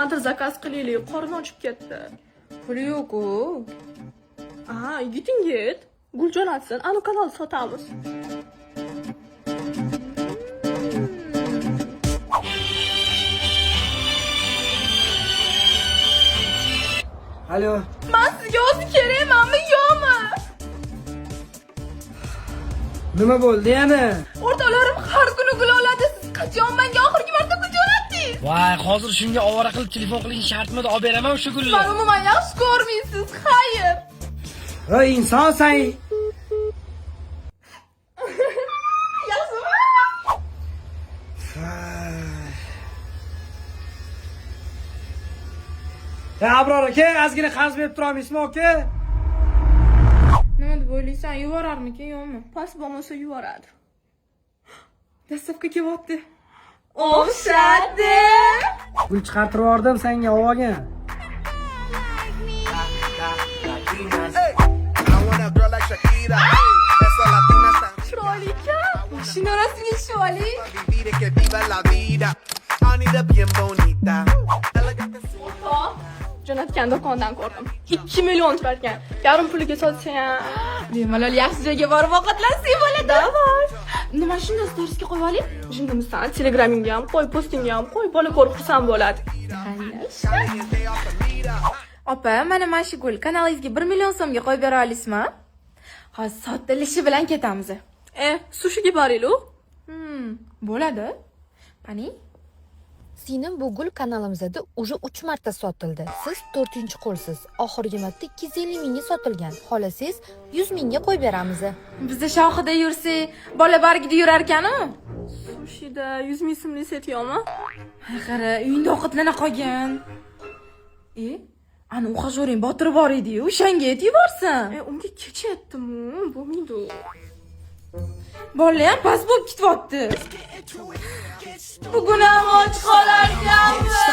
nimadir zakaz qilaylik, qorni ochib ketdi. Puli yo'q-ku. Aha, yigiting yet. Guljon atsin, anu kanal sotamiz. Alo. Men sizga o'zi kerakmanmi, yo'qmi? Nima bo'ldi yana? O'rtalarim har kuni gul oladi. Siz qachon menga oxirgi marta guljon atdingiz? Voy, hozir shunga ovora qilib telefon qiling shartmidi? Olib beraman o'sha gulni. Men umuman yaxshi ko'rmaysiz. Xayr. Ey insonsan. Yaxshimi? Ya Abror aka, ozgina qarz berib turamiz-mi aka? Nima deb o'ylaysan? Yuborarmikin, yo'qmi? Pas bo'lmasa yuboradi. Dastavka kelyapti. O'xshadi. Gul chiqartirib yubordim senga olgin. Chiroyli-ku. Mashina orasiga tushib oling. Jo'natgan do'kondan ko'rdim. 2 million turarkan. Yarim puliga sotsa ham. Bemalol yaxshi joyga borib ovqatlansak bo'ladi. Davay. Nima shunda storiesga qo'yib oling? Shundimisan, Telegramingga ham qo'y, postingga ham qo'y, bola ko'rib xursand bo'ladi. Opa, mana shu gul kanalingizga 1 million so'mga qo'yib bera olasizmi? Hozir sotilishi bilan ketamiz. Sushiga boraylik. Bo'ladi. Qani? Sening bu gul kanalimizda уже 3 marta sotildi. Siz 4-qo'lsiz. Oxirgi marta 250 mingga sotilgan. Xolasangiz 100 mingga qo'yib beramiz. Bizda shohida yursak, bola bargida yurar ekan-ku. Sushida 100 ming so'mlik set yo'qmi? Qara, uyingda ovqatlana qolgan. Ana uxashoring Botir bor edi-yu, o'shanga aytib borsin. Unga kecha aytdim-ku, bo'lmaydi. Bola ham past bo'lib ketyapti. Bugun ham och qolarkanmi?